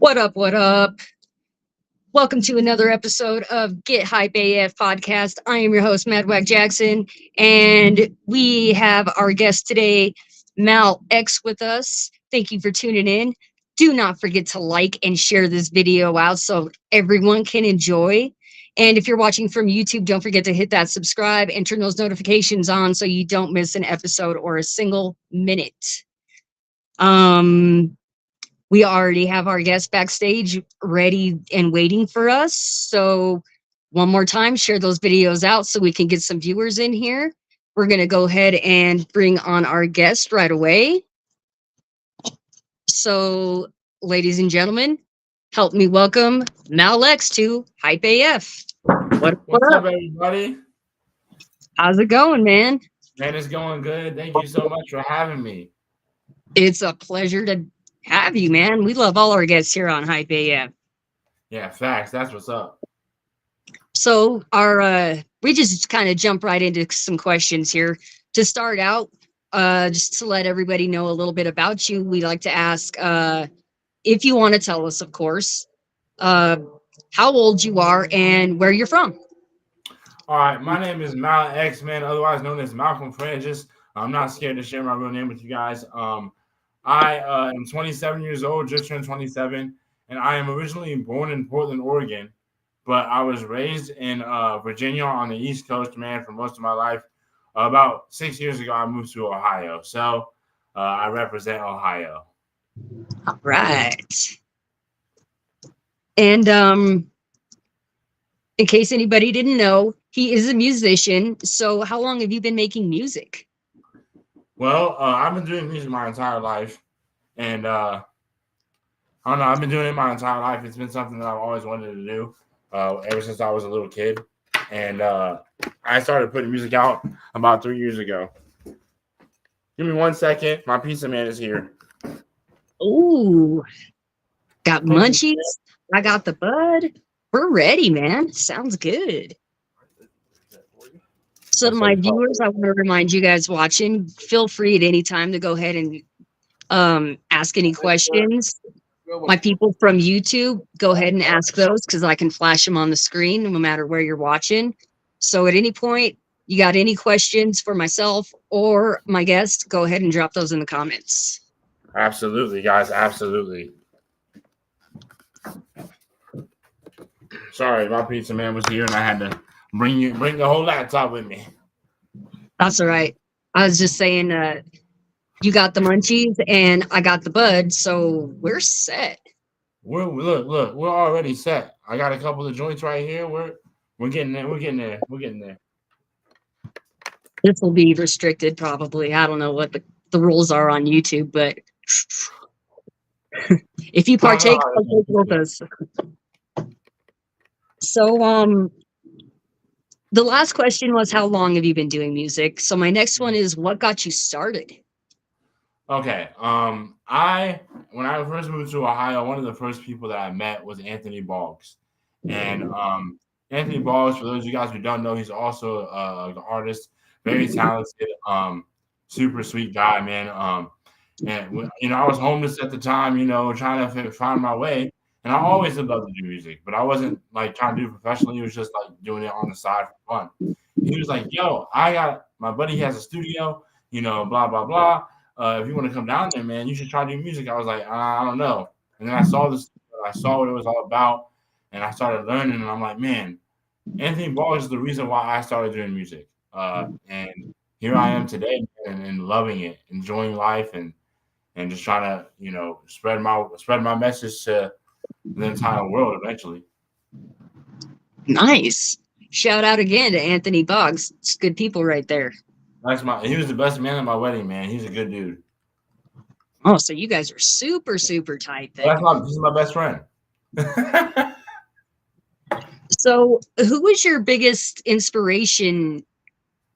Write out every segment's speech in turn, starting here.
What up? What up? Welcome to another episode of Get Hype AF podcast. I am your host, Madwag Jackson, and we have our guest today, Mal X, with us. Thank you for tuning in. Do not forget to like and share this video out so everyone can enjoy. And if you're watching from YouTube, don't forget to hit that subscribe and turn those notifications on so you don't miss an episode or a single minute. Um, we already have our guest backstage ready and waiting for us. So, one more time, share those videos out so we can get some viewers in here. We're going to go ahead and bring on our guest right away. So, ladies and gentlemen, help me welcome Malex to Hype AF. What's up, everybody? How's it going, man? Man, it's going good. Thank you so much for having me. It's a pleasure to have you, man. We love all our guests here on Hype AF. Yeah, facts. That's what's up. So we just kind of jump right into some questions here to start out. Just to let everybody know a little bit about you, we like to ask if you want to tell us, of course, how old you are and where you're from. All right, my name is Mal X, man, otherwise known as Malcolm Francis. I'm not scared to share my real name with you guys. I am 27 years old, just turned 27, and I am originally born in Portland, Oregon, but I was raised in Virginia on the East Coast, man, for most of my life. About 6 years ago, I moved to Ohio, so I represent Ohio. All right. And in case anybody didn't know, he is a musician. So how long have you been making music? Well, I've been doing music my entire life, and I don't know. I've been doing it my entire life. It's been something that I've always wanted to do ever since I was a little kid, and I started putting music out about 3 years ago. Give me 1 second. My pizza man is here. Ooh, got munchies. I got the bud. We're ready, man. Sounds good. So to my viewers, I want to remind you guys watching, feel free at any time to go ahead and ask any questions. My people from YouTube, go ahead and ask those because I can flash them on the screen no matter where you're watching. So at any point, you got any questions for myself or my guest, go ahead and drop those in the comments. Absolutely, guys. Absolutely. Sorry, my pizza man was here and I had to bring the whole laptop with me. That's all right. I was just saying, you got the munchies and I got the bud, so we're set. Look, we're already set. I got a couple of joints right here. We're getting there. This will be restricted probably. I don't know what the rules are on YouTube, but if you partake with us. So the last question was how long have you been doing music? So my next one is what got you started? Okay. When I first moved to Ohio, one of the first people that I met was Anthony Boggs. And Anthony Boggs, for those of you guys who don't know, he's also an artist, very talented, super sweet guy, man. And I was homeless at the time, trying to find my way. And I always loved to do music, but I wasn't like trying to do it professionally. It was just like doing it on the side for fun. He was like, "Yo, I got my buddy has a studio, blah blah blah. If you want to come down there, man, you should try to do music." I was like, I don't know. And then I saw this, I saw what it was all about, and I started learning. And I'm like, man, Anthony Boggs is the reason why I started doing music. And here I am today, and loving it, enjoying life, and just trying to, spread my message to the entire world eventually. Nice. Shout out again to Anthony Boggs. It's good people right there. He was the best man at my wedding, man. He's a good dude. Oh, so you guys are super, super tight then. He's my best friend. So who was your biggest inspiration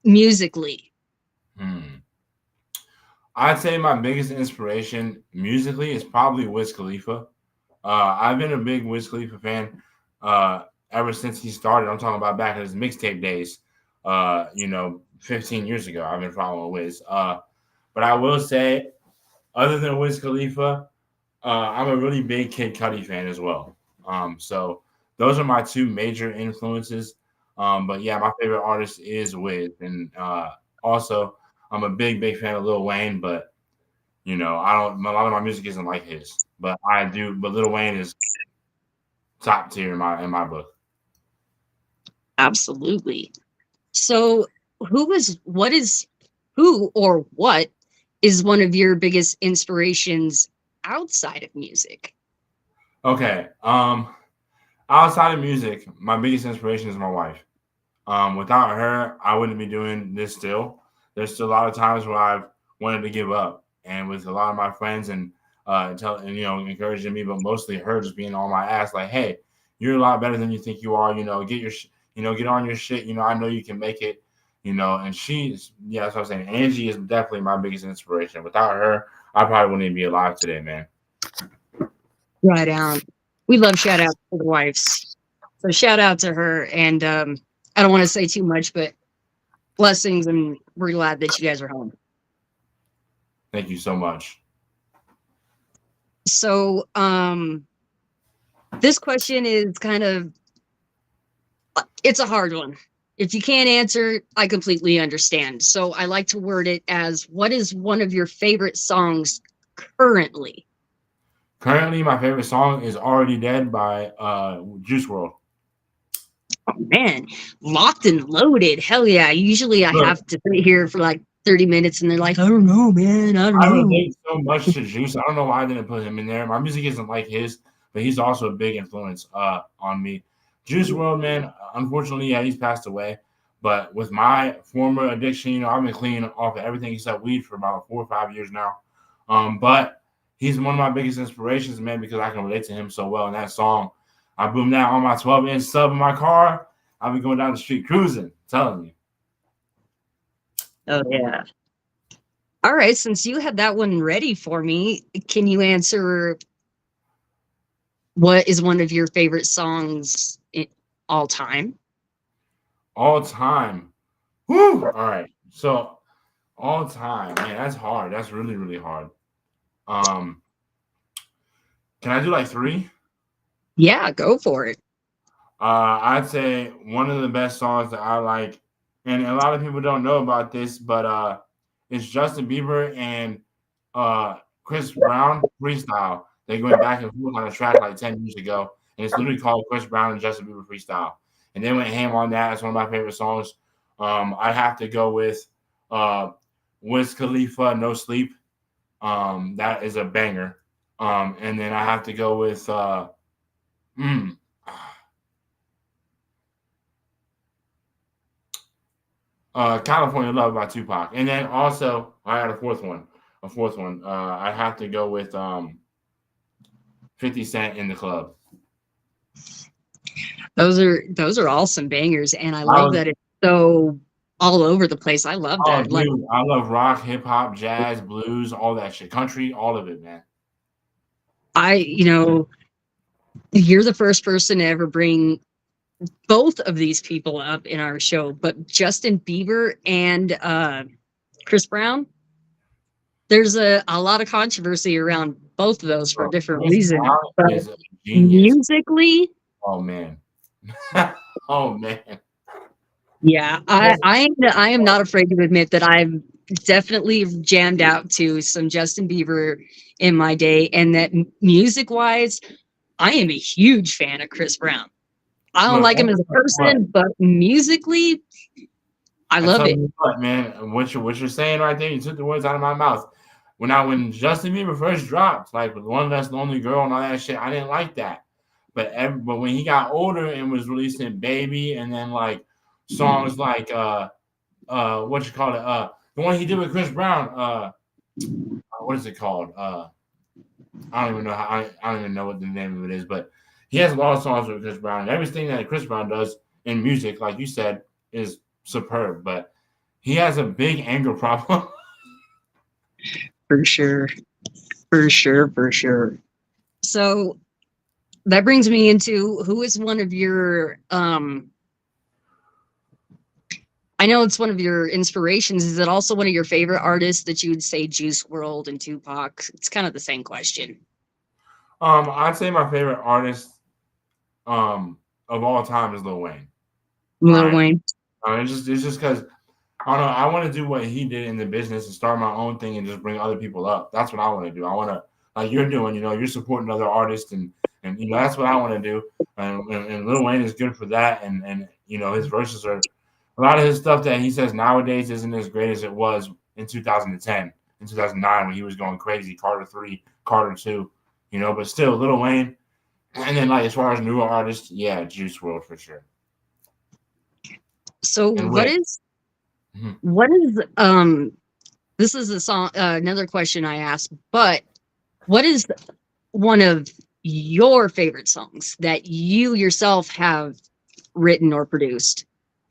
musically? I'd say my biggest inspiration musically is probably Wiz Khalifa. I've been a big Wiz Khalifa fan ever since he started. I'm talking about back in his mixtape days. 15 years ago, I've been following Wiz. But I will say, other than Wiz Khalifa, I'm a really big Kid Cudi fan as well. So those are my two major influences. But yeah, my favorite artist is Wiz, and also I'm a big fan of Lil Wayne. But I don't. A lot of my music isn't like his, but I do. But Lil Wayne is top tier in my book. Absolutely. So, who or what is one of your biggest inspirations outside of music? Okay. Outside of music, my biggest inspiration is my wife. Without her, I wouldn't be doing this still. There's still a lot of times where I've wanted to give up, and with a lot of my friends encouraging me, but mostly her just being on my ass, like, "Hey, you're a lot better than you think you are. Get on your shit. I know you can make it. And yeah, that's what I'm saying. Angie is definitely my biggest inspiration. Without her, I probably wouldn't even be alive today, man. Right on. We love shout outs to the wives. So shout out to her. And I don't want to say too much, but blessings, and we're glad that you guys are home. Thank you so much. So this question is it's a hard one. If you can't answer, I completely understand. So I like to word it as, what is one of your favorite songs currently? Currently, my favorite song is "Already Dead" by Juice WRLD. Oh man, locked and loaded. Hell yeah. Usually I Look, have to sit here for like 30 minutes and they're like, I don't know, man. I don't I know. relate so much to Juice. I don't know why I didn't put him in there. My music isn't like his, but he's also a big influence on me. Juice WRLD, man. Unfortunately, yeah, he's passed away. But with my former addiction, I've been clean off of everything except weed for about 4 or 5 years now. But he's one of my biggest inspirations, man, because I can relate to him so well. In that song, I boom that on my 12-inch sub in my car. I'll be going down the street cruising, telling you. Oh yeah. All right, since you had that one ready for me, can you answer what is one of your favorite songs all time? All time. Woo! All right. So all time, man, that's hard. That's really, really hard. Um, can I do like three? Yeah, go for it. I'd say one of the best songs that I like, and a lot of people don't know about this, but it's Justin Bieber and Chris Brown freestyle. They went back and forth on a track like 10 years ago, and it's literally called Chris Brown and Justin Bieber freestyle. And they went ham on that. It's one of my favorite songs. I have to go with uh, Wiz Khalifa, No Sleep. That is a banger. And then I have to go with mm, California Love by Tupac. And then also I had a fourth one. I have to go with 50 Cent in the Club. Those are all some bangers, and I I love was, that it's so all over the place. I love oh, that. Like dude, I love rock, hip hop, jazz, blues, all that shit. Country, all of it, man. you're the first person to ever bring both of these people up in our show, but Justin Bieber and Chris Brown, there's a lot of controversy around both of those for Bro, different Chris reasons. Brown But is a genius. musically, Oh man. Oh man. yeah, I am not afraid to admit that I've definitely jammed out to some Justin Bieber in my day, and that music wise, I am a huge fan of Chris Brown. I don't Look, like him as a person, but musically, I I love tell it. you what, man, what you're saying right there, you took the words out of my mouth. When Justin Bieber first dropped, like with One Less Lonely Girl and all that shit, I didn't like that. But when he got older and was releasing Baby and then like songs like what you call it, the one he did with Chris Brown, what is it called? I don't even know I don't even know what the name of it is, but he has a lot of songs with Chris Brown, and everything that Chris Brown does in music, like you said, is superb. But he has a big anger problem. For sure. For sure. For sure. So that brings me into, who is one of your I know it's one of your inspirations. Is it also one of your favorite artists that you would say Juice WRLD and Tupac? It's kind of the same question. I'd say my favorite artist of all time is Lil Wayne. Lil Right. Wayne. It's just because I don't know. I want to do what he did in the business and start my own thing and just bring other people up. That's what I want to do. I want to like you're doing. You're supporting other artists and that's what I want to do. And Lil Wayne is good for that. And his verses are a lot of his stuff that he says nowadays isn't as great as it was in 2010, in 2009 when he was going crazy. Carter 3, Carter 2, but still Lil Wayne. And then like as far as newer artists, yeah, Juice WRLD for sure. So And what Wick. is Mhm. what is this is a song another question I asked, but what is one of your favorite songs that you yourself have written or produced?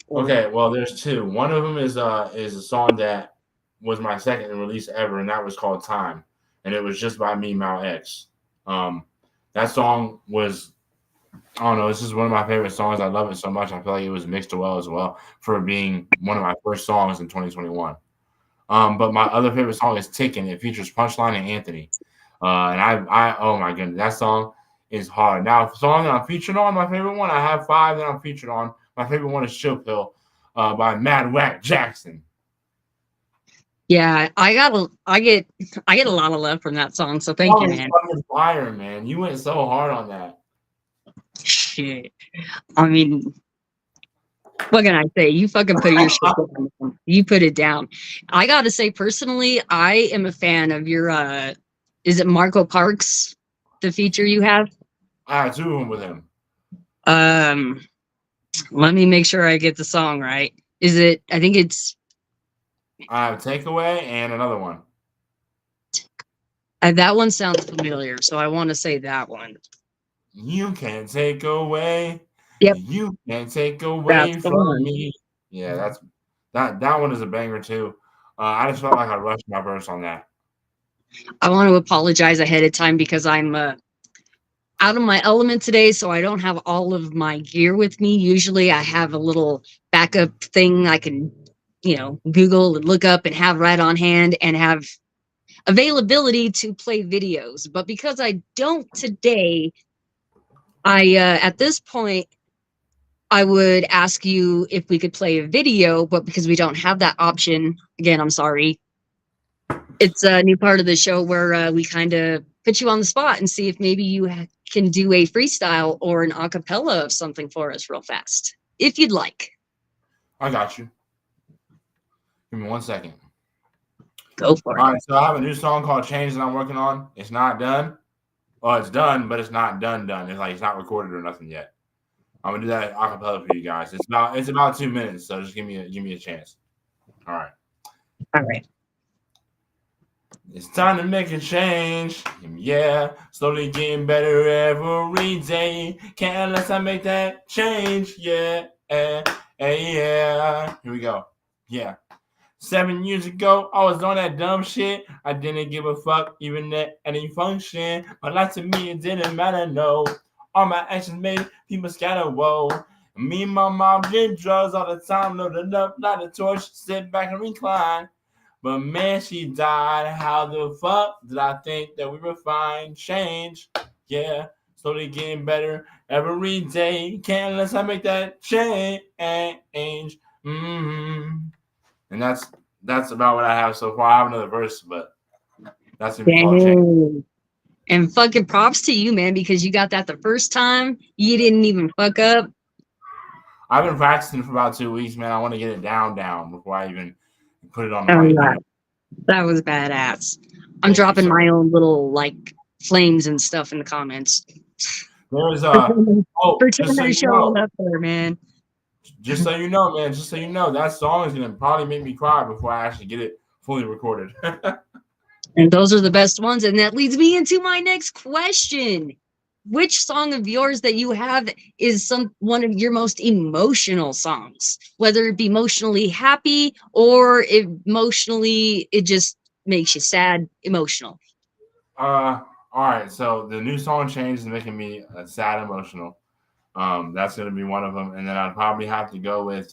Or Okay, well, there's two. One of them is a song that was my second release ever, and that was called Time, and it was just by me, Mal X. Um, that song was I don't know, this is one of my favorite songs. I love it so much. I feel like it was mixed well as well for being one of my first songs in 2021. But my other favorite song is Ticking. It features Punchline and Anthony. And I oh my goodness, that song is hard. Now, the song that I'm featured on, my favorite one, I have five that I'm featured on. My favorite one is Chill Pill by Mad Whack Jackson. yeah, I get a lot of love from that song, so thank you, Song is man. fucking fire, man. You went so hard on that. Shit. I mean, what can I say? You fucking put your shit down. You put it down. I gotta say, personally, I am a fan of your is it Marco Parks, the feature you have? I have two of them with him. Um let me make sure I get the song right. Is it I think it's I have Takeaway and another one. that one sounds familiar, so I want to say that one. You can't take away. Yep, You can't take that's away the from one. me. Yeah, that one is a banger too. I just felt like I rushed my verse on that. I want to apologize ahead of time because I'm out of my element today, so I don't have all of my gear with me. Usually I have a little backup thing I can, Google and look up and have right on hand and have availability to play videos. But because I don't today, at this point, I would ask you if we could play a video, but because we don't have that option, again, I'm sorry. It's a new part of the show where we kind of put you on the spot and see if maybe you can do a freestyle or an acapella of something for us real fast, if you'd like. I got you. Give me 1 second. Go for All it. right, so I have a new song called Change that I'm working on. It's not done. Well, it's done, but it's not done. It's like it's not recorded or nothing yet. I'm gonna do that acapella for you guys. It's about 2 minutes, so just give me a chance. All right. All right. It's time to make a change. Yeah, slowly getting better every day. Can't unless I make that change. Yeah, yeah. Here we go. Yeah. 7 years ago, I was on that dumb shit. I didn't give a fuck even at any function. My life to me, it didn't matter, no. All my actions made people scatter, whoa. Me and my mom did drugs all the time, loaded up, light a torch, sit back and recline. But man, she died. How the fuck did I think that we would find change? Yeah, slowly getting better every day. Can't unless I make that change. Mm-hmm. And that's about what I have so far. I have another verse, but that's gonna be called change. Dang. And fucking props to you, man, because you got that the first time. You didn't even fuck up. I've been practicing for about 2 weeks, man. I want to get it down before I even put it on the Oh, mic. yeah. That was badass. I'm Thank you, dropping sir. my own little like flames and stuff in the comments. There's Pretend I'm showing up there, man. just so you know, man, just so you know, that song is gonna probably make me cry before I actually get it fully recorded. And those are the best ones. And that leads me into my next question. Which song of yours that you have is one of your most emotional songs? Whether it be emotionally happy or emotionally it just makes you sad, emotional. All right. So the new song "Change" is making me sad, emotional. That's gonna be one of them, and then I'd probably have to go with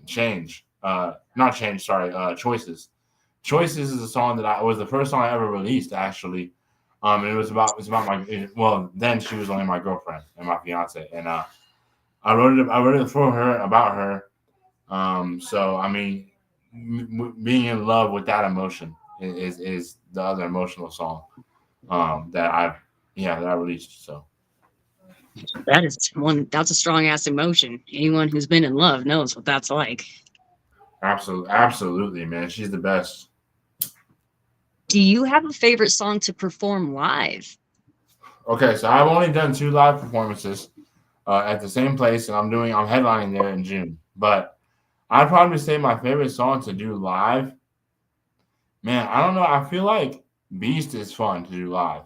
"Change." Not change. Sorry. Choices. Choices is a song that I was the first song I ever released actually. And it's about well, then she was only my girlfriend and my fiance, and I wrote it for her, about her. So I mean, being in love with that emotion is the other emotional song that I released. So That's a strong ass emotion. Anyone who's been in love knows what that's like. absolutely, man, she's the best. Do you have a favorite song to perform live? Okay, so I've only done 2 live performances at the same place, and I'm headlining there in June. But I'd probably say my favorite song to do live, man. I don't know. I feel like Beast is fun to do live.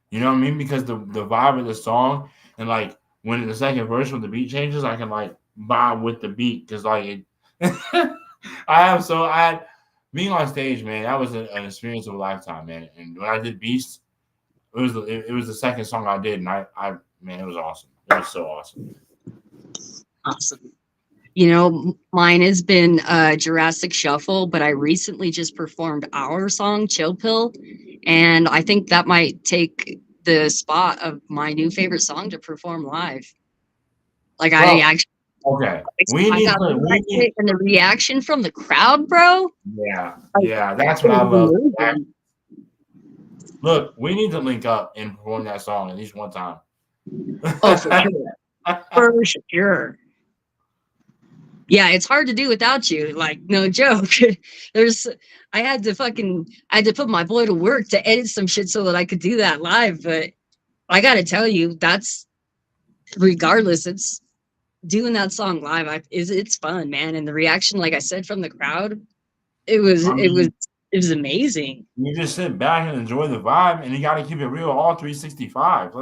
You know what I mean? Because the vibe of the song, and like when the second verse when the beat changes, I can like vibe with the beat because like it, I had being on stage, man. That was an experience of a lifetime, man. And when I did Beast, it was the second song I did, and I man, it was awesome. It was so awesome. Awesome. Mine has been Jurassic Shuffle, but I recently just performed our song, Chill Pill. And I think that might take the spot of my new favorite song to perform live. Like, I Well, actually, okay, I got that shit and the reaction from the crowd, bro. yeah, that's what I It love. was amazing. Look, we need to link up and perform that song at least one time. Oh, for sure. For sure. Yeah, it's hard to do without you. Like, no joke. There's I had to put my boy to work to edit some shit so that I could do that live. But I gotta tell you, that's regardless, it's doing that song live. It's fun, man. And the reaction, like I said, from the crowd, it was I it was mean, it was amazing. you just sit back and enjoy the vibe, and you got to keep it real all 365.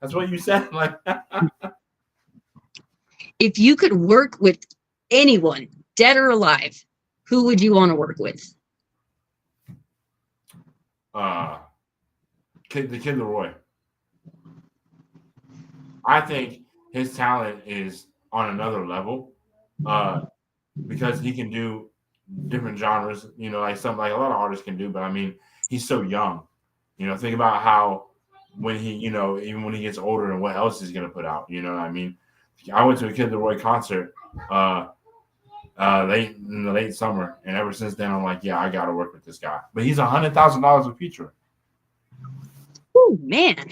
That's what you said. Like, If you could work with anyone, dead or alive, who would you want to work with? uh, the Kid Leroy. I think his talent is on another level, uh, because he can do different genres. You know, like some like a lot of artists can do. But I mean, he's so young. You know, think about how when he, you know, even when he gets older and what else he's gonna put out. You know what I mean? I went to a Kid Leroy concert uh, late in the late summer, and ever since then, I'm like, yeah, I gotta work with this guy. But he's $100,000 a feature. Oh man,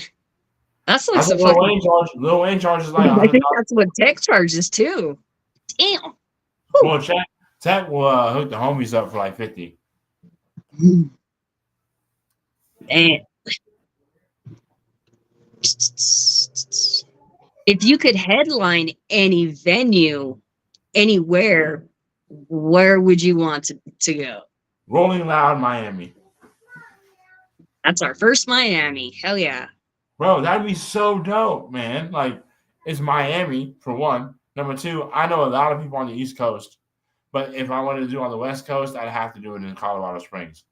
that's like I some think fucking. Lil Wayne charges like I think 100,000. that's what tech charges too. Damn. Well, Chat will hook the homies up for like 50. Damn. If you could headline any venue anywhere, where would you want to go? Rolling Loud, Miami. That's our first Miami. Hell yeah. Bro, that'd be so dope, man. Like, it's Miami, for one. Number two, I know a lot of people on the East Coast, but if I wanted to do it on the West Coast, I'd have to do it in Colorado Springs.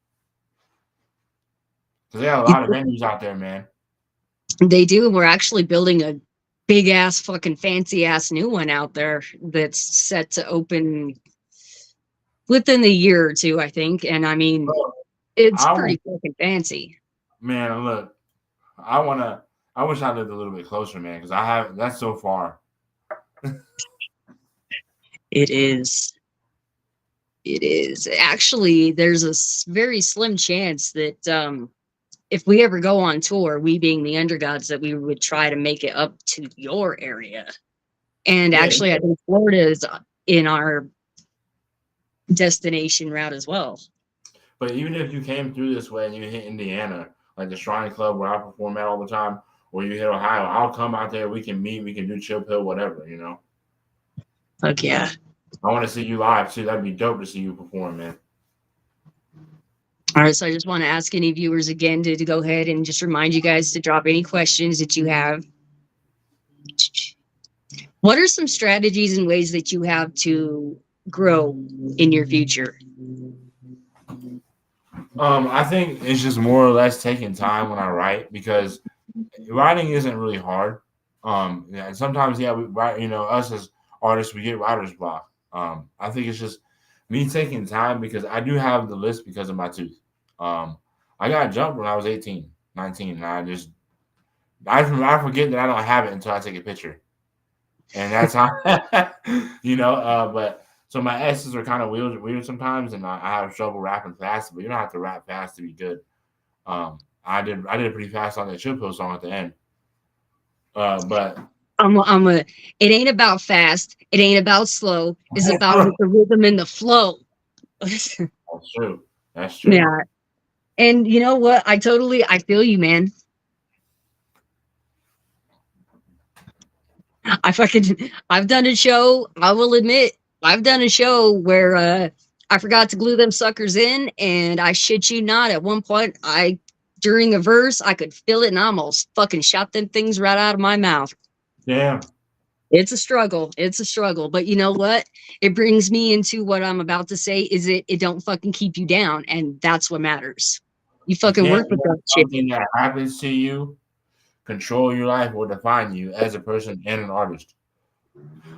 Because they got a lot of venues out there, man. They do. We're actually building a big ass fucking fancy ass new one out there that's set to open within a year or two, I think. And I mean, Bro, it's I pretty fucking fancy. man, look, I wish I lived a little bit closer, man, because that's so far. It is. It is. Actually, there's a very slim chance that if we ever go on tour, we being the undergods, that we would try to make it up to your area. And Yeah, actually, I think Florida is in our destination route as well. but even if you came through this way and you hit Indiana, like the Shrine Club where I perform at all the time, or you hit Ohio, I'll come out there. We can meet. We can do Chill Pill, whatever. You know. Fuck yeah. I want to see you live too. That'd be dope to see you perform, man. All right, so I just want to ask any viewers again to go ahead and just remind you guys to drop any questions that you have. What are some strategies and ways that you have to grow in your future? I think it's just more or less taking time when I write because writing isn't really hard. Yeah, and sometimes, yeah, we write. You know, us as artists, we get writer's block. I think it's just me taking time because I do have the list because of my tooth. I got jumped when I was 18, 19, and I forget that I don't have it until I take a picture, and that's how But so my S's are kind of weird sometimes, and I have trouble rapping fast. But you don't have to rap fast to be good. I did pretty fast on the Chill Pill song at the end. But it ain't about fast. It ain't about slow. It's about the rhythm and the flow. That's true. That's true. Yeah. And you know what? I feel you, man. I've done a show. I will admit, I've done a show where I forgot to glue them suckers in, and I shit you not, at one point, during a verse, I could feel it, and I almost fucking shot them things right out of my mouth. Yeah. It's a struggle. It's a struggle. But you know what? It brings me into what I'm about to say is it don't fucking keep you down. And that's what matters. You fucking work with that shit. Something that happens to you control your life or define you as a person and an artist.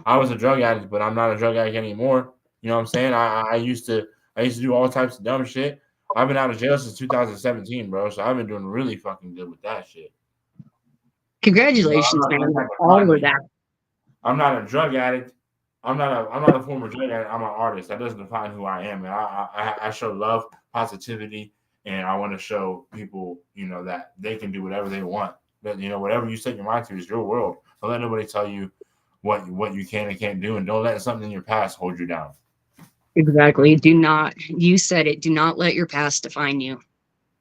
I was a drug addict, but I'm not a drug addict anymore. You know what I'm saying? I used to do all types of dumb shit. I've been out of jail since 2017, bro. So I've been doing really fucking good with that shit. Congratulations, man. All of that. I'm not a drug addict. I'm not a former drug addict. I'm an artist. That doesn't define who I am. And I show love, positivity, and I want to show people, that they can do whatever they want. That whatever you set your mind to is your world. Don't let nobody tell you what you can and can't do, and don't let something in your past hold you down. Exactly. You said it. Do not let your past define you.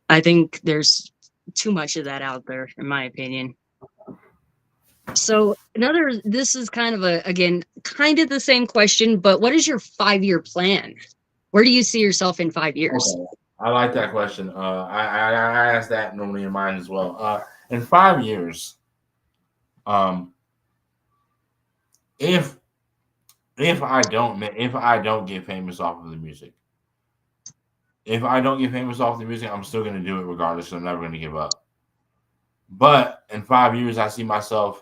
I think there's too much of that out there, in my opinion. So this is kind of kind of the same question, but what is your 5-year plan? Where do you see yourself in 5 years? Okay. I like that question. I ask that normally in mine as well. In 5 years, if I don't get famous off of the music, I'm still gonna do it regardless. I'm never gonna give up. But in 5 years, I see myself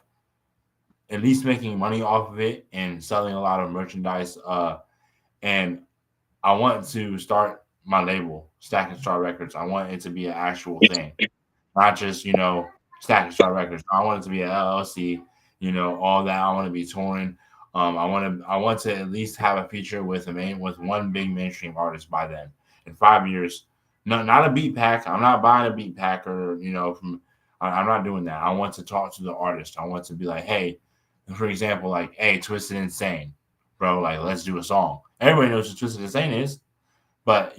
at least making money off of it and selling a lot of merchandise. And I want to start my label, Stack and Star Records. I want it to be an actual thing, not just Stack and Star Records. I want it to be an LLC. All that. I want to be touring. I want to at least have a feature with one big mainstream artist by then. In 5 years, not a beat pack. I'm not buying a beat pack or I'm not doing that. I want to talk to the artist. I want to be like, hey, for example, like, hey, Twisted Insane, bro, like, let's do a song. Everybody knows what Twisted Insane is, but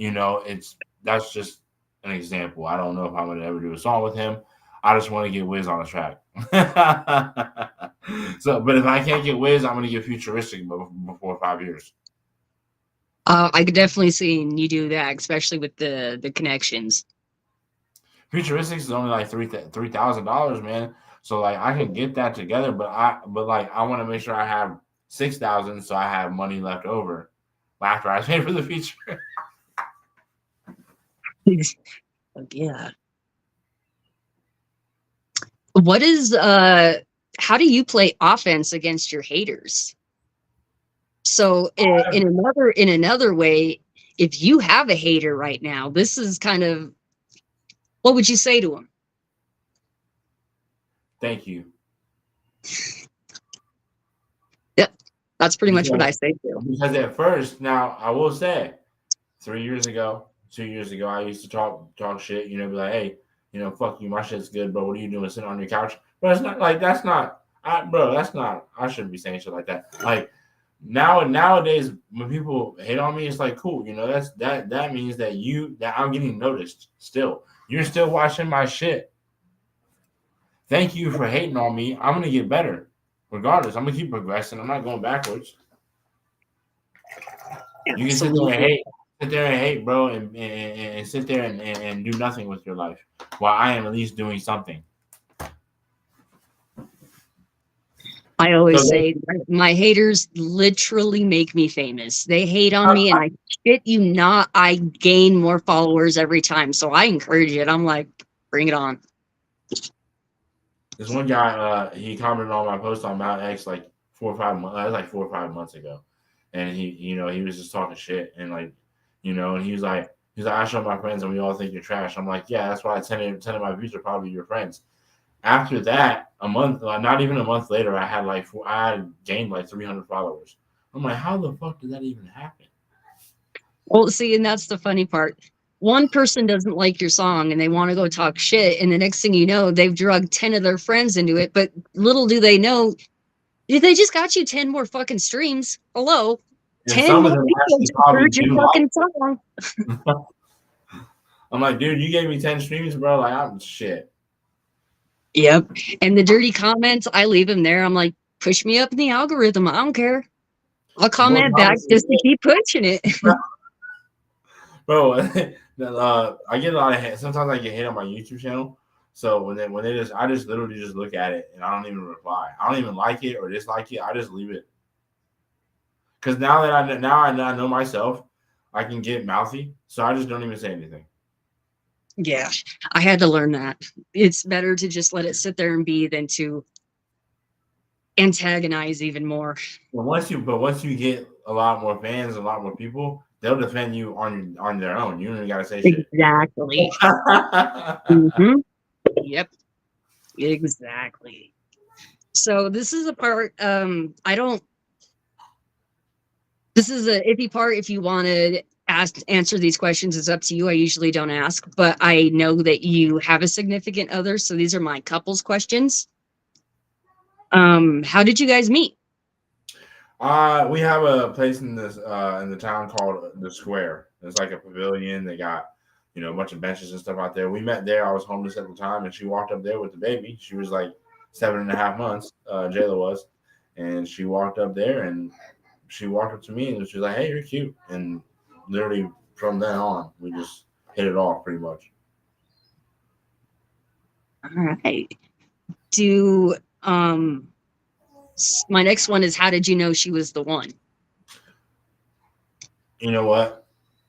that's just an example. I don't know if I'm gonna ever do a song with him. I just want to get Wiz on the track. But if I can't get Wiz, I'm gonna get Futuristic before 5 years. I could definitely see you do that, especially with the connections. Futuristic is only like $3,000, man. So like I can get that together, but I want to make sure I have 6,000 so I have money left over after I pay for the feature. Yeah. What is how do you play offense against your haters? So in another way, if you have a hater right now, this is kind of, what would you say to him? Thank you. Yep, that's pretty much what I say too. Because at first, now I will say, 3 years ago, 2 years ago, I used to talk shit. Be like, hey, fuck you, my shit's good, bro. What are you doing sitting on your couch? But it's not like that's not, I shouldn't be saying shit like that. Like nowadays, when people hate on me, it's like cool. That means that I'm getting noticed. Still, you're still watching my shit. Thank you for hating on me. I'm gonna get better, regardless. I'm gonna keep progressing. I'm not going backwards. You can sit there and hate, bro, and sit there and do nothing with your life, while I am at least doing something. I always say my haters literally make me famous. They hate on me, and I shit you not, I gain more followers every time. So I encourage it. I'm like, bring it on. This one guy, he commented on my post on Mount X like 4 or 5 months. That was like 4 or 5 months ago, and he was just talking shit, and like, and he's like, I show my friends, and we all think you're trash. I'm like, yeah, that's why 10 of my views are probably your friends. After that, a month, not even a month later, I had gained like 300 followers. I'm like, how the fuck did that even happen? Well, see, and that's the funny part. One person doesn't like your song and they want to go talk shit, and the next thing you know, they've drugged 10 of their friends into it. But little do they know, they just got you 10 more fucking streams. Hello. And 10 some of more them people actually just probably heard your do fucking like song. I'm like, dude, you gave me 10 streams, bro. Like, I'm shit. Yep. And the dirty comments, I leave them there. I'm like, push me up in the algorithm. I don't care. I'll comment back just to keep pushing it. Bro, I get a lot of hate. Sometimes I get hate on my YouTube channel. So I just literally just look at it and I don't even reply. I don't even like it or dislike it. I just leave it. Because now that I know myself, I can get mouthy. So I just don't even say anything. Yeah, I had to learn that. It's better to just let it sit there and be than to antagonize even more. But once you get a lot more fans, a lot more people, they'll defend you on their own. You don't even gotta say shit. Exactly. Mm-hmm. Yep. Exactly. So this is a part this is a iffy part. If you want to answer these questions, it's up to you. I usually don't ask, but I know that you have a significant other, so these are my couples questions. How did you guys meet? We have a place in the town called the Square. It's like a pavilion. They got a bunch of benches and stuff out there. We met there. I was homeless at the time, and she walked up there with the baby. She was like 7.5 months. Jayla was, and she walked up there, and she walked up to me, and she was like, "Hey, you're cute." And literally from then on, we just hit it off pretty much. All right. My next one is, how did you know she was the one? You know what?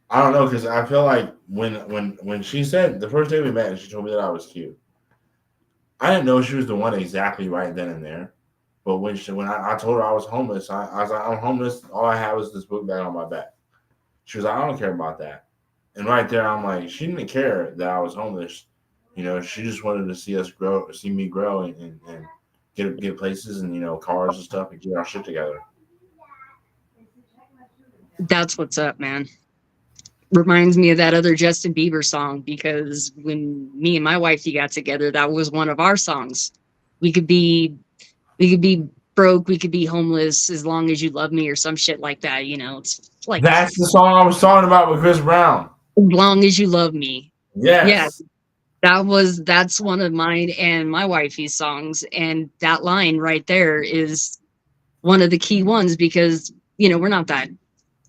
I don't know, because I feel like when she said the first day we met and she told me that I was cute, I didn't know she was the one exactly right then and there. But when I told her I was homeless, I was like, I'm homeless. All I have is this book bag on my back. She was like, I don't care about that. And right there, I'm like, she didn't care that I was homeless. She just wanted to see me grow and get places and cars and stuff and get our shit together. That's what's up, man. Reminds me of that other Justin Bieber song, because when me and my wifey got together, that was one of our songs. We could be broke, we could be homeless, as long as you love me, or some shit like that. It's like, that's the song I was talking about with Chris Brown. As long as you love me. Yes. Yeah. That's one of mine and my wifey's songs. And that line right there is one of the key ones, because, we're not that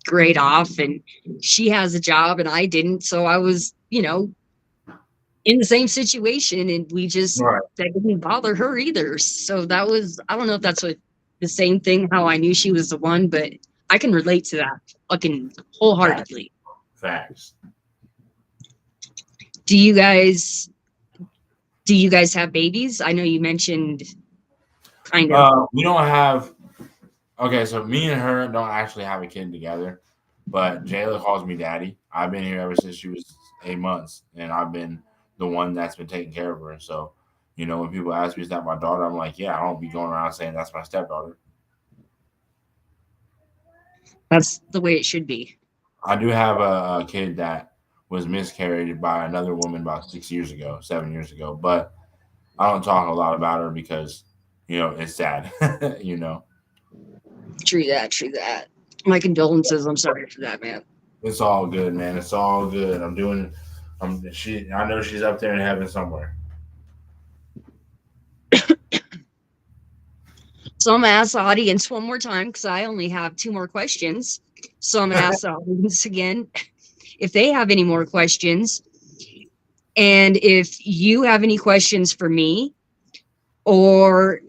great off, and she has a job and I didn't. So I was, in the same situation, and that didn't bother her either. So that was, I don't know if that's the same thing, how I knew she was the one, but I can relate to that fucking wholeheartedly. Facts. Do you guys have babies? I know you mentioned kind of. We don't have. Okay, so me and her don't actually have a kid together, but Jayla calls me daddy. I've been here ever since she was 8 months, and I've been the one that's been taking care of her. So, when people ask me, is that my daughter? I'm like, yeah, I don't be going around saying that's my stepdaughter. That's the way it should be. I do have a kid that was miscarried by another woman about 7 years ago, but I don't talk a lot about her because, it's sad, True that. My condolences. I'm sorry for that, man. It's all good, man. It's all good. I know she's up there in heaven somewhere. So I'm gonna ask the audience one more time, because I only have 2 more questions. So I'm gonna ask the audience again if they have any more questions, and if you have any questions for me or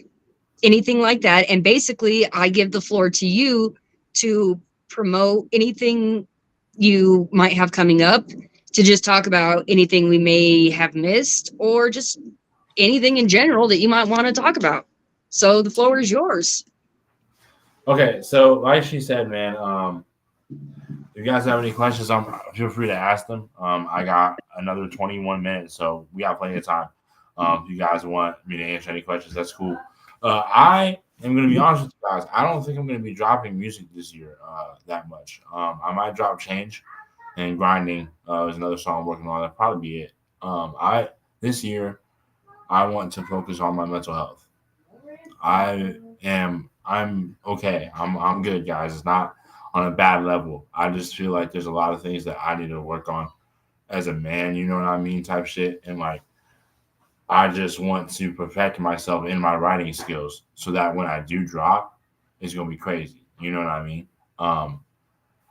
anything like that. And basically, I give the floor to you to promote anything you might have coming up, to just talk about anything we may have missed, or just anything in general that you might want to talk about. So the floor is yours. Okay, so like she said, man, if you guys have any questions, feel free to ask them. I got another 21 minutes, so we got plenty of time. If you guys want me to answer any questions, that's cool. I am going to be honest with you guys. I don't think I'm going to be dropping music this year that much. I might drop Change and Grinding is another song I'm working on. That'll probably be it. I This year I want to focus on my mental health. I'm okay. I'm good, guys. It's not on a bad level. I just feel like there's a lot of things that I need to work on as a man, you know what I mean, type shit. And like I just want to perfect myself in my writing skills so that when I do drop, it's gonna be crazy. You know what I mean? Um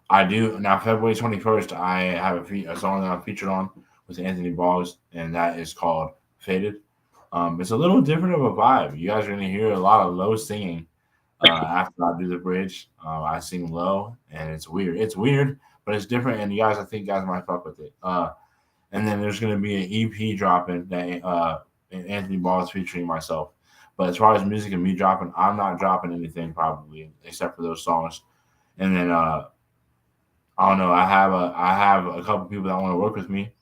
I do now. February 21st, I have a song that I'm featured on with Anthony Boggs, and that is called "Faded." It's a little different of a vibe. You guys are gonna hear a lot of low singing after I do the bridge. I sing low, and it's weird. It's weird, but it's different. And I think you guys might fuck with it. And then there's gonna be an EP dropping that Anthony Boggs featuring myself. But as far as music and me dropping, I'm not dropping anything probably except for those songs. And then I don't know. I have a couple people that want to work with me.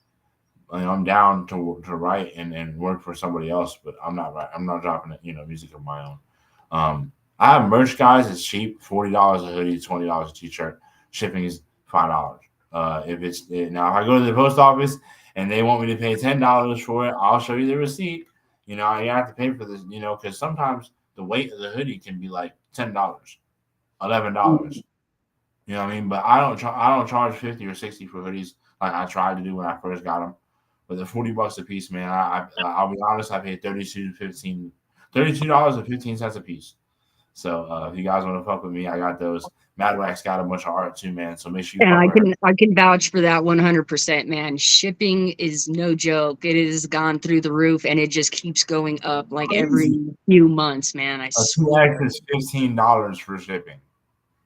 I'm down to write and work for somebody else, but I'm not dropping it. Music of my own. I have merch, guys. It's cheap. $40 a hoodie, $20 a t-shirt. Shipping is $5. Now, if I go to the post office and they want me to pay $10 for it, I'll show you the receipt. You have to pay for this. Because sometimes the weight of the hoodie can be like $10, $11. You know what I mean? But I don't charge 50 or 60 for hoodies like I tried to do when I first got them. But the $40 a piece, man, I'll be honest, I paid $32.15 a piece. So if you guys want to fuck with me, I got those. Mad Wax got a bunch of art too, man. So make sure you And fuck with her. I can vouch for that 100%, man. Shipping is no joke. It has gone through the roof, and it just keeps going up like every Crazy. few months, man. I A swear. 2X is $15 for shipping.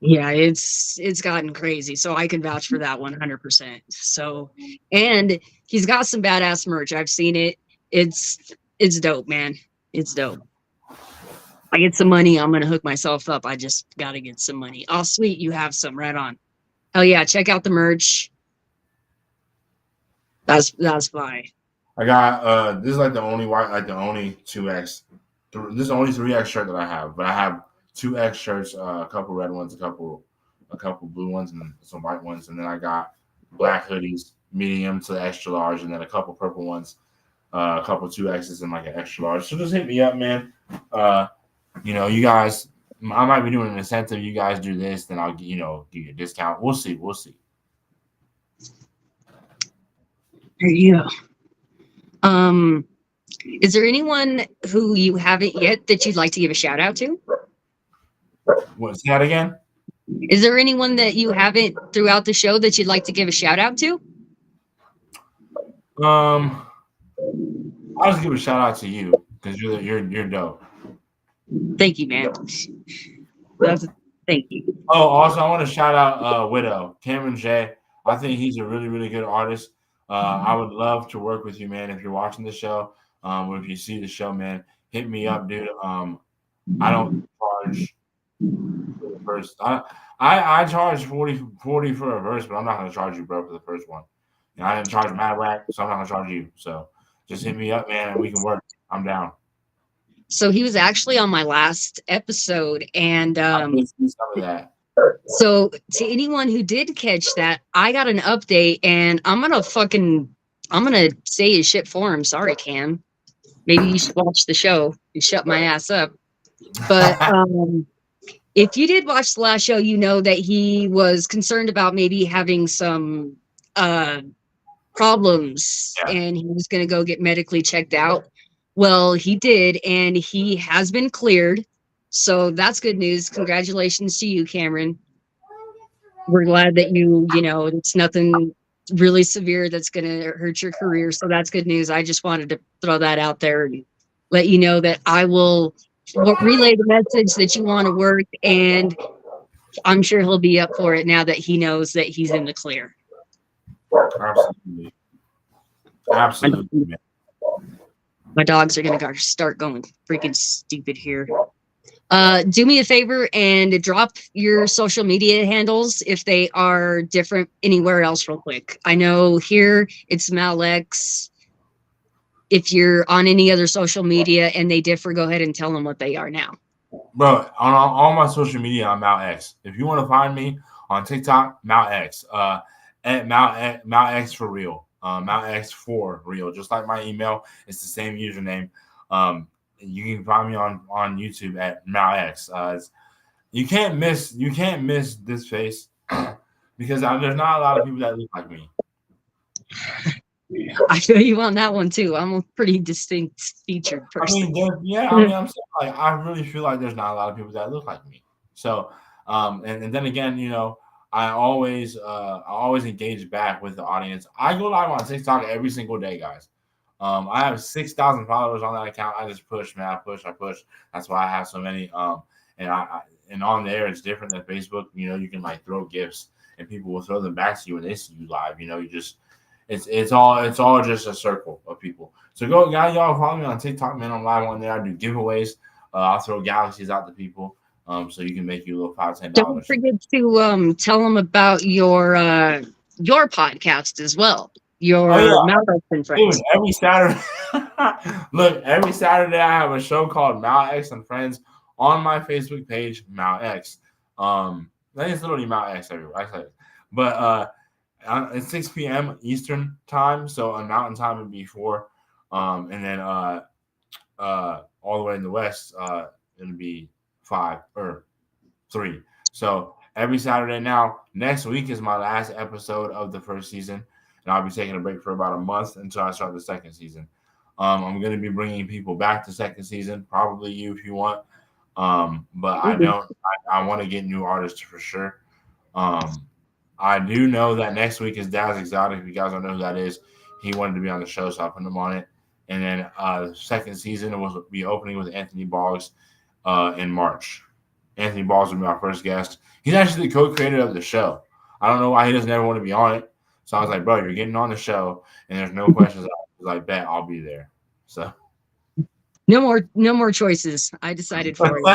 Yeah, it's gotten crazy. So I can vouch for that 100%. So, and he's got some badass merch. I've seen it. It's dope, man. It's dope. I get some money, I'm gonna hook myself up. I just gotta get some money. Oh, sweet, you have some right on. Oh yeah, check out the merch. That's fine. I got this is like the only 2X. This is the only 3X shirt that I have, but I have 2X shirts, a couple red ones, a couple blue ones, and some white ones, and then I got black hoodies, medium to extra large, and then a couple purple ones, a couple 2Xs, and like an extra large. So just hit me up, man. You guys, I might be doing an incentive. You guys do this, then I'll give you a discount. We'll see. We'll see. There you go. Is there anyone who you haven't yet that you'd like to give a shout out to? What's that again? Is there anyone that you haven't throughout the show that you'd like to give a shout out to? I'll just give a shout out to you because you're dope. Thank you, man. Thank you. Oh, also I want to shout out Widow Cameron J. I think he's a really really good artist. I would love to work with you, man. If you're watching the show, or if you see the show, man, hit me up, dude. I don't charge for the first. I charge 40 for a verse, but I'm not gonna charge you, bro, for the first one. I didn't charge Mad Whack, so I'm not gonna charge you. So just hit me up, man, and we can work. I'm down. So he was actually on my last episode, and Some of that. so to anyone who did catch that, I got an update, and I'm gonna say his shit for him. Sorry, Cam. Maybe you should watch the show and shut my ass up. But if you did watch the last show, you know that he was concerned about maybe having some problems, and he was going to go get medically checked out. Well, he did, and he has been cleared. So that's good news. Congratulations to you, Cameron. We're glad that it's nothing really severe that's going to hurt your career. So that's good news. I just wanted to throw that out there and let you know that I will relay the message that you want to work, and I'm sure he'll be up for it now that he knows that he's in the clear. Absolutely. My dogs are going to start going freaking stupid here. Do me a favor and drop your social media handles if they are different anywhere else real quick. I know here it's Malex. If you're on any other social media and they differ, go ahead and tell them what they are now. Bro, on all my social media, I'm Mount X. If you want to find me on TikTok, Mount X. At Mount X for real. Mount X for real. Just like my email, it's the same username. You can find me on YouTube at Mount X. You can't miss this face because there's not a lot of people that look like me. I feel you on that one too. I'm a pretty distinct featured person. I'm saying, like, I really feel like there's not a lot of people that look like me. So, and then again, I always engage back with the audience. I go live on TikTok every single day, guys. I have 6,000 followers on that account. I just push, man. I push. That's why I have so many. And on there, it's different than Facebook. You can like throw gifts, and people will throw them back to you when they see you live. It's all just a circle of people. So go, guys, y'all follow me on TikTok, man. I'm live on there. I do giveaways. I'll throw galaxies out to people. So you can make you a little $5-10. Don't forget to tell them about your podcast as well. Your Mount and Friends. Dude, every Saturday. Look, every Saturday I have a show called Mount X and Friends on my Facebook page, Mount X. It's literally Mount X everywhere. But it's 6 p.m. Eastern time, so on Mountain time would be 4. And then all the way in the West, it'll be 5 or 3. So every Saturday now. Next week is my last episode of the first season, and I'll be taking a break for about a month until I start the second season. I'm going to be bringing people back to second season, probably you if you want. But I want to get new artists for sure. I do know that next week is Daz Exotic. If you guys don't know who that is, he wanted to be on the show, so I put him on it. And then the second season will be opening with Anthony Boggs in March. Anthony Boggs will be our first guest. He's actually the co-creator of the show. I don't know why he doesn't ever want to be on it. So I was like, bro, you're getting on the show, and there's no questions. I was like, bet I'll be there. So no more choices. I decided for you.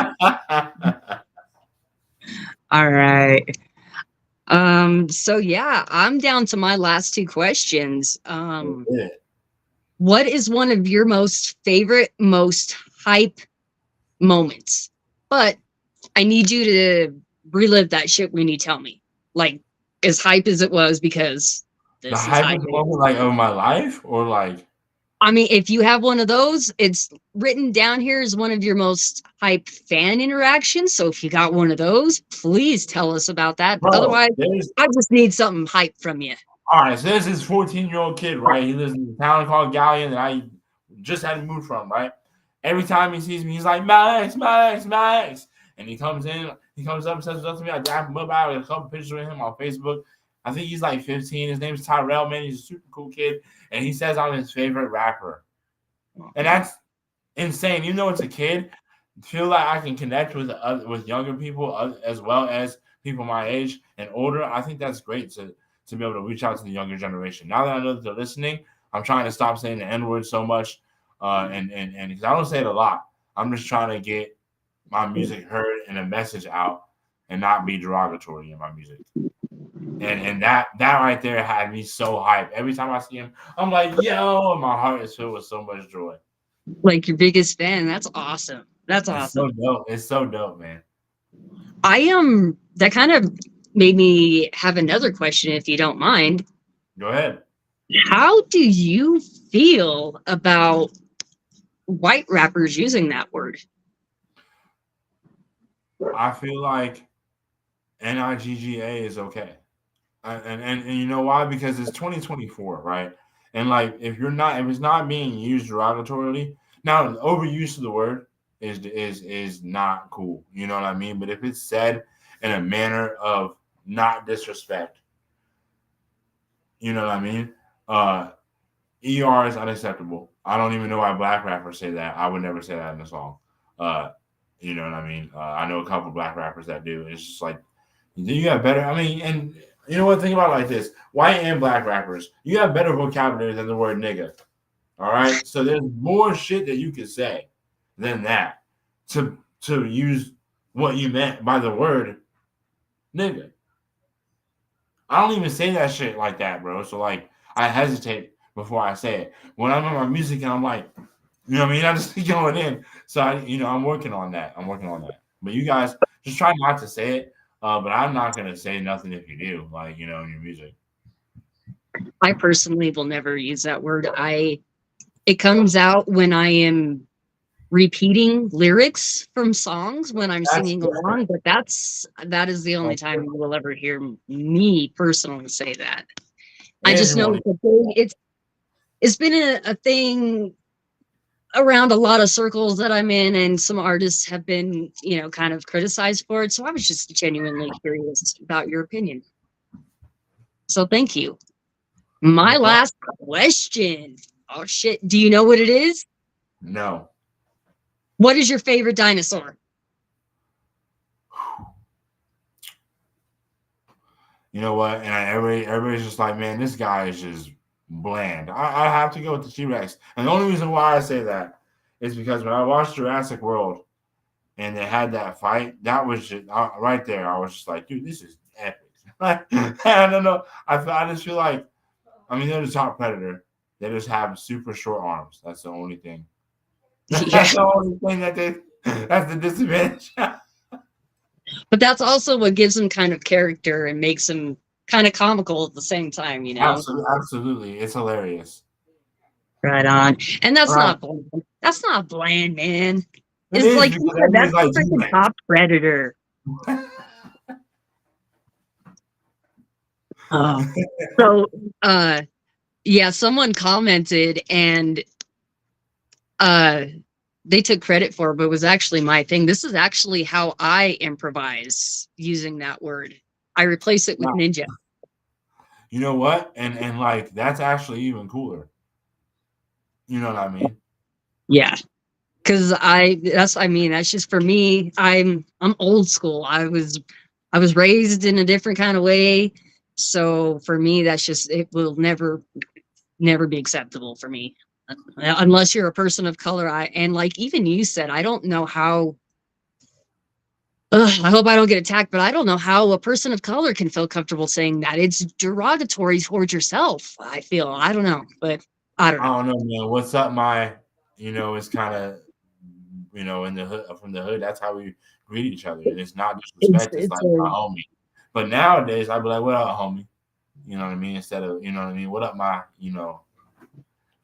All right. So yeah, I'm down to my last 2 questions. What is one of your most hype moments? But I need you to relive that shit when you tell me. Like, as hype as it was, because the hype moment, like, of my life, or like, I mean, if you have one of those, it's written down here as one of your most hype fan interactions. So if you got one of those, please tell us about that. Bro, otherwise, I just need something hype from you. All right, so there's this 14-year-old kid, right? He lives in a town called Galleon that I just had to move from, right? Every time he sees me, he's like, Max. And he comes up and says what's up to me. I dap him up. I have a couple pictures with him on Facebook. I think he's like 15. His name's Tyrell, man. He's a super cool kid. And he says I'm his favorite rapper. And that's insane. Even though it's a kid, I feel like I can connect with younger people as well as people my age and older. I think that's great to be able to reach out to the younger generation. Now that I know that they're listening, I'm trying to stop saying the N-word so much. And because I don't say it a lot. I'm just trying to get my music heard and a message out and not be derogatory in my music. And that right there had me so hyped. Every time I see him, I'm like, yo, and my heart is filled with so much joy. Like your biggest fan. That's awesome. That's awesome. So dope. It's so dope, man. That kind of made me have another question, if you don't mind. Go ahead. How do you feel about white rappers using that word? I feel like NIGGA is okay. And you know why? Because it's 2024, right? And like, if it's not being used derogatorily, now the overuse of the word is not cool. You know what I mean? But if it's said in a manner of not disrespect, you know what I mean? ER is unacceptable. I don't even know why black rappers say that. I would never say that in a song. You know what I mean? I know a couple black rappers that do. It's just like, you got better. I mean, and you know what? Think about it like this: white and black rappers, you have better vocabulary than the word nigga. All right, so there's more shit that you could say than that to to use what you meant by the word nigga. I don't even say that shit like that, bro. So like I hesitate before I say it. When I'm in my music and I'm like, you know what I mean? I just keep going in. So I'm working on that. But you guys just try not to say it. But I'm not gonna say nothing if you do, like, in your music. I personally will never use that word. It comes out when I am repeating lyrics from songs when I'm singing along, but that is the only time you will ever hear me personally say that. I just know it's been a thing around a lot of circles that I'm in, and some artists have been, kind of criticized for it. So I was just genuinely curious about your opinion. So thank you. My last question. Oh shit. Do you know what it is? No. What is your favorite dinosaur? You know what? And everybody's just like, man, this guy is just bland. I have to go with the T-Rex. And the only reason why I say that is because when I watched Jurassic World and they had that fight, that was just right there. I was just like, dude, this is epic. I don't know. I just feel like, they're the top predator. They just have super short arms. That's the only thing. That's the only thing that's the disadvantage. But that's also what gives them kind of character and makes them kind of comical at the same time, Absolutely. It's hilarious. Right on. And that's not bland. That's not bland, man. It's like that's a freaking top predator. Someone commented and they took credit for it, but it was actually my thing. This is actually how I improvise using that word. I replace it with ninja. You know what? And like that's actually even cooler. You know what I mean? Yeah. Cause that's just for me. I'm old school. I was raised in a different kind of way. So for me, it will never be acceptable for me. Unless you're a person of color. And like even you said, I don't know how. I hope I don't get attacked, but I don't know how a person of color can feel comfortable saying that. It's derogatory towards yourself. I don't know, but I don't know. I don't know, man. What's up, it's kind of, in the hood, from the hood. That's how we greet each other, and it's not disrespect. It's like my homie. But nowadays, I'd be like, "What up, homie?" You know what I mean? Instead of, what up, my,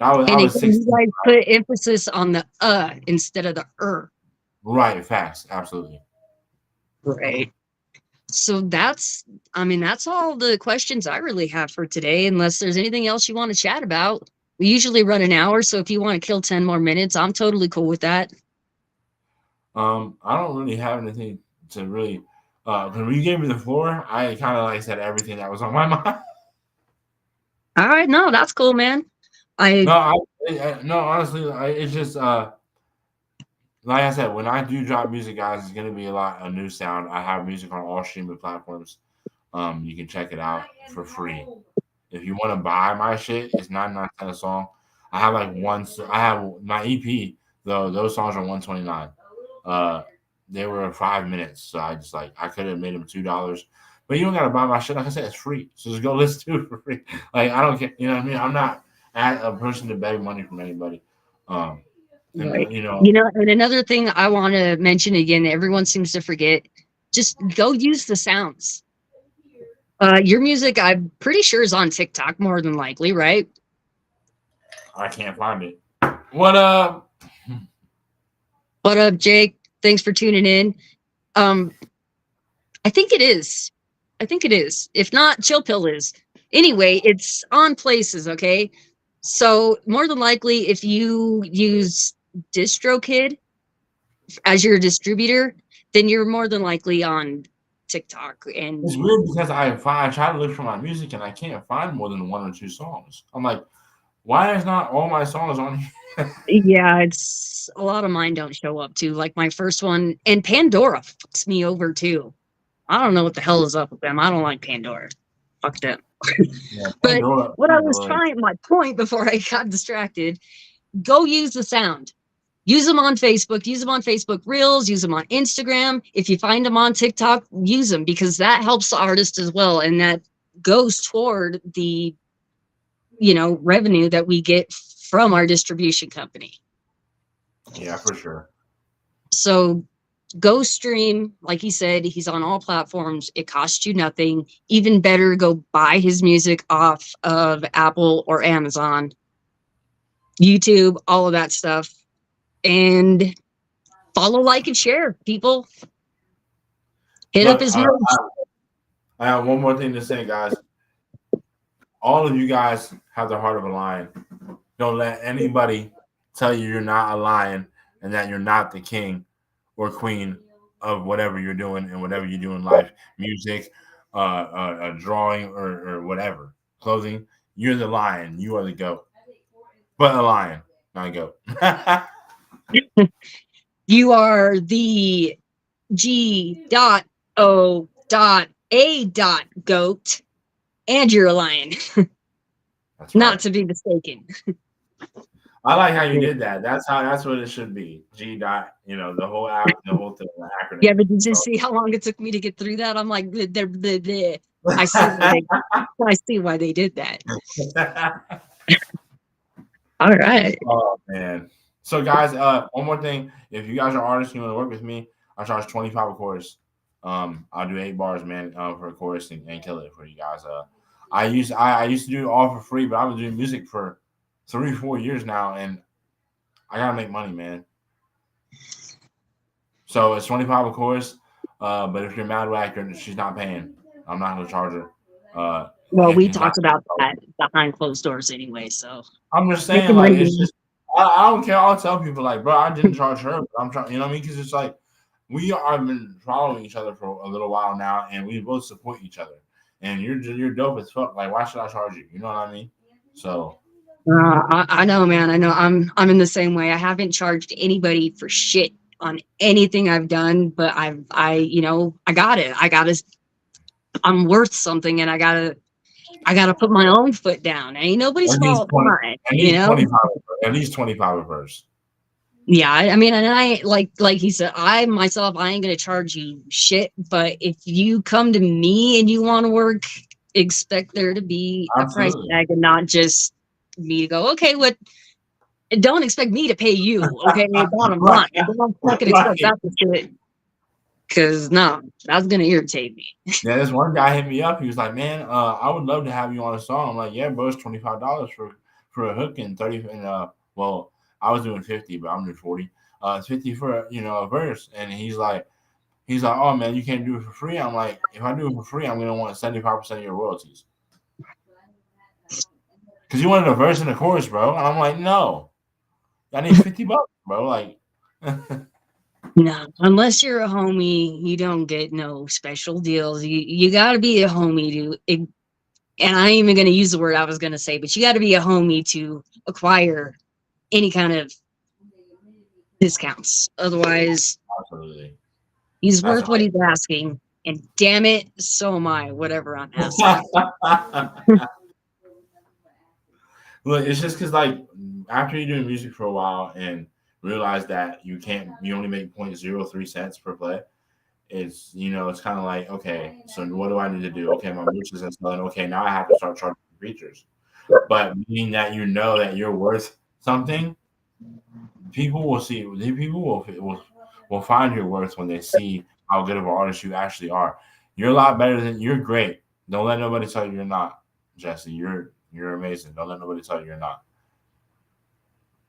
I was 16. You guys put emphasis on the instead of the Right, facts, absolutely. Right. So that's all the questions I really have for today, unless there's anything else you want to chat about. We usually run an hour, so if you want to kill 10 more minutes, I'm totally cool with that. I don't really have anything to really when you gave me the floor, I kind of like said everything that was on my mind. All right, no, that's cool, man. No, honestly, it's just like I said, when I do drop music, guys, it's gonna be a lot of new sound. I have music on all streaming platforms. You can check it out for free. If you want to buy my shit, it's 99 cents a song. I have like I have my EP though. Those songs are $129. They were 5 minutes, so I could have made them $2. But you don't gotta buy my shit. Like I said, it's free. So just go listen to it for free. Like I don't care. You know what I mean? I'm not a person to beg money from anybody. Right. And another thing I want to mention again, everyone seems to forget, just go use the sounds. Your music, I'm pretty sure, is on TikTok more than likely, right? I can't find it. What up? What up, Jake? Thanks for tuning in. I think it is. If not, Chill Pill is. Anyway, it's on places, okay? So more than likely, if you use DistroKid as your distributor, then you're more than likely on TikTok. And it's weird because I try to look for my music and I can't find more than 1 or 2 songs. I'm like, why is not all my songs on here? Yeah, it's a lot of mine don't show up too. Like my first one, and Pandora fucks me over too. I don't know what the hell is up with them. I don't like Pandora. Fuck them. Yeah, but what I was trying, my point before I got distracted, go use the sound. use them on Facebook, use them on Facebook Reels, use them on Instagram. If you find them on TikTok, use them, because that helps the artist as well. And that goes toward the, revenue that we get from our distribution company. Yeah, for sure. So go stream. Like he said, he's on all platforms. It costs you nothing. Even better, go buy his music off of Apple or Amazon, YouTube, all of that stuff. And follow, like, and share, people. Hit up his merch. I have one more thing to say, guys. All of you guys have the heart of a lion. Don't let anybody tell you you're not a lion and that you're not the king or queen of whatever you're doing and whatever you do in life, music, drawing, or whatever, clothing. You're the lion. You are the goat. But a lion, not a goat. You are the G.O.A. goat, and you're a lion. That's Not right. to be mistaken. I like how you did that. That's what it should be. G dot, the whole app, the whole thing, the acronym. Yeah, but did you see how long it took me to get through that? I'm like, I see why they did that. All right. Oh man. So guys, one more thing. If you guys are artists and you want to work with me, I charge $25 a chorus. I'll do 8 bars, man, for a chorus and kill it for you guys. I used to do it all for free, but I've been doing music for 3-4 years now, and I gotta make money, man. So it's $25 a chorus. But if you're Mad Wack, she's not paying. I'm not gonna charge her. Well, we talked about that behind closed doors anyway, so I'm just saying, like, it's just I don't care. I'll tell people, like, bro, I didn't charge her, but I'm trying, you know what I mean? Because it's like I've been following each other for a little while now, and we both support each other. And you're dope as fuck. Like, why should I charge you? You know what I mean? So I know, man. I know. I'm in the same way. I haven't charged anybody for shit on anything I've done, but I got it. I'm worth something, and I gotta put my own foot down. Ain't nobody's fault. At least 25 a verse. Yeah, I mean, and I like he said, I ain't gonna charge you shit. But if you come to me and you want to work, expect there to be a price tag, and not just me to go, okay, what? Don't expect me to pay you, okay? Bottom line, don't fucking expect that shit. Because no, that's gonna irritate me. Yeah, this one guy hit me up. He was like, "Man, I would love to have you on a song." I'm like, "Yeah, bro, it's $25 for a hook and 30." And well, I was doing 50, but I'm doing 40. It's 50 for a verse. And he's like, "Oh man, you can't do it for free." I'm like, "If I do it for free, I'm gonna want 75% of your royalties." Because you wanted a verse and a chorus, bro. And I'm like, "No, I need $50, bro." Like. No, unless you're a homie, you don't get no special deals. You got to be a homie and I ain't even going to use the word I was going to say, but you got to be a homie to acquire any kind of discounts. Otherwise, Absolutely. He's worth what he's asking. And damn it, so am I, whatever I'm asking. Look, it's just because, like, after you're doing music for a while and realize that you only make 0.03 cents per play, it's kind of like, okay, so what do I need to do? Okay, my merch isn't selling. Okay, now I have to start charging features. But meaning that that you're worth something, people will see. People will find your worth when they see how good of an artist you actually are. You're a lot better you're great. Don't let nobody tell you you're not, Jesse. You're amazing. Don't let nobody tell you you're not.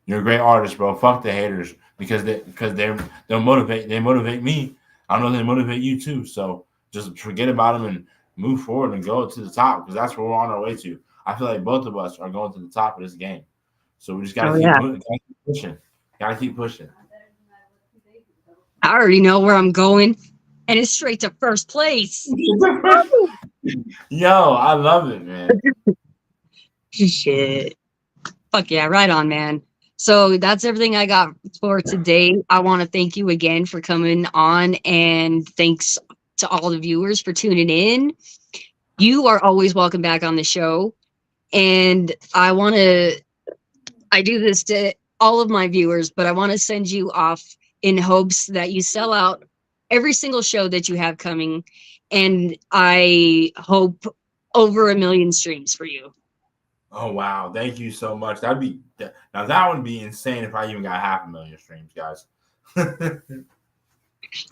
You're a great artist, bro. Fuck the haters because they'll motivate. They motivate me. I know they motivate you too. So just forget about them and move forward and go to the top because that's where we're on our way to. I feel like both of us are going to the top of this game. So we just gotta keep pushing. Gotta keep pushing. I already know where I'm going, and it's straight to first place. Yo, I love it, man. Shit. Fuck yeah, right on, man. So that's everything I got for today. I want to thank you again for coming on, and thanks to all the viewers for tuning in. You are always welcome back on the show. And I do this to all of my viewers, but I want to send you off in hopes that you sell out every single show that you have coming. And I hope over 1 million streams for you. Oh wow, thank you so much. Now that would be insane if I even got 500,000 streams, guys.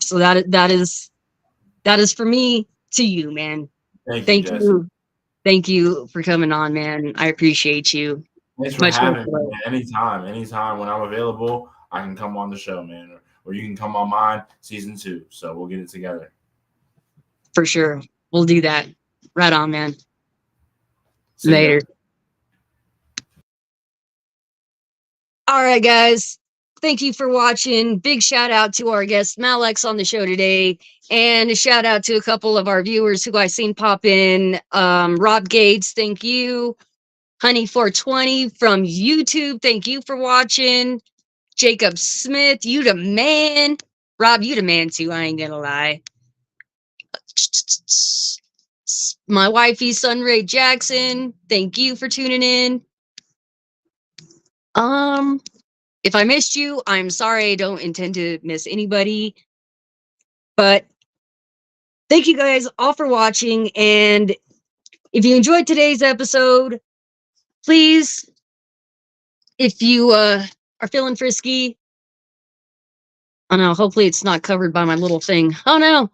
So that is for me to you, man. Thank you, Thank Jesse. you. Thank you for coming on, man. I appreciate you. Thanks for Much having me, love. man. Anytime when I'm available, I can come on the show, man. Or you can come on mine, season 2. So we'll get it together. For sure. We'll do that. Right on, man. See ya. Later. All right, guys. Thank you for watching. Big shout out to our guest Malex on the show today. And a shout out to a couple of our viewers who I seen pop in. Rob Gates, thank you. Honey420 from YouTube, thank you for watching. Jacob Smith, you the man. Rob, you the man too, I ain't gonna lie. My wifey, Sunray Jackson, thank you for tuning in. If I missed you, I'm sorry. I don't intend to miss anybody. But thank you guys all for watching. And if you enjoyed today's episode, please, if you are feeling frisky, oh no, hopefully it's not covered by my little thing. Oh no.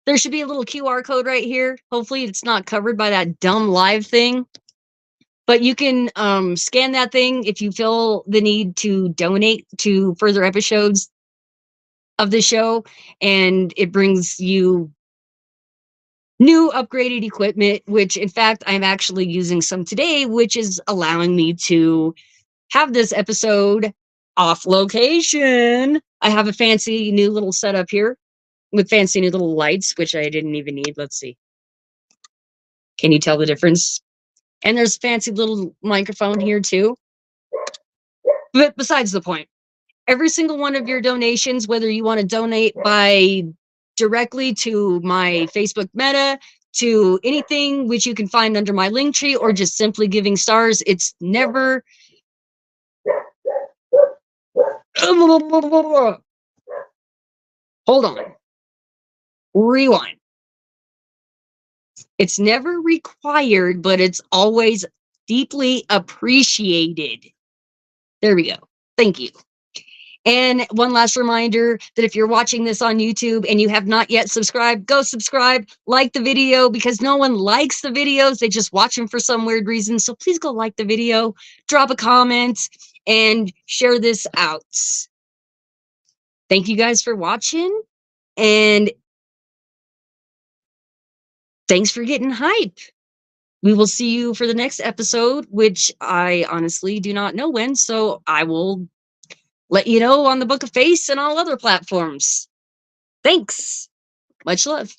There should be a little QR code right here. Hopefully it's not covered by that dumb live thing. But you can scan that thing if you feel the need to donate to further episodes of the show, and it brings you new upgraded equipment, which in fact I'm actually using some today, which is allowing me to have this episode off location. I have a fancy new little setup here with fancy new little lights, which I didn't even need. Let's see. Can you tell the difference? And there's a fancy little microphone here too. But besides the point, every single one of your donations, whether you want to donate by directly to my Facebook Meta, to anything which you can find under my link tree, or just simply giving stars, it's never. Hold on. Rewind. It's never required, but it's always deeply appreciated. There we go. Thank you. And one last reminder that if you're watching this on YouTube and you have not yet subscribed, go subscribe, like the video, because no one likes the videos. They just watch them for some weird reason. So please go like the video, drop a comment, and share this out. Thank you guys for watching, and thanks for getting hype. We will see you for the next episode, which I honestly do not know when, so I will let you know on the Book of Face and all other platforms. Thanks. Much love.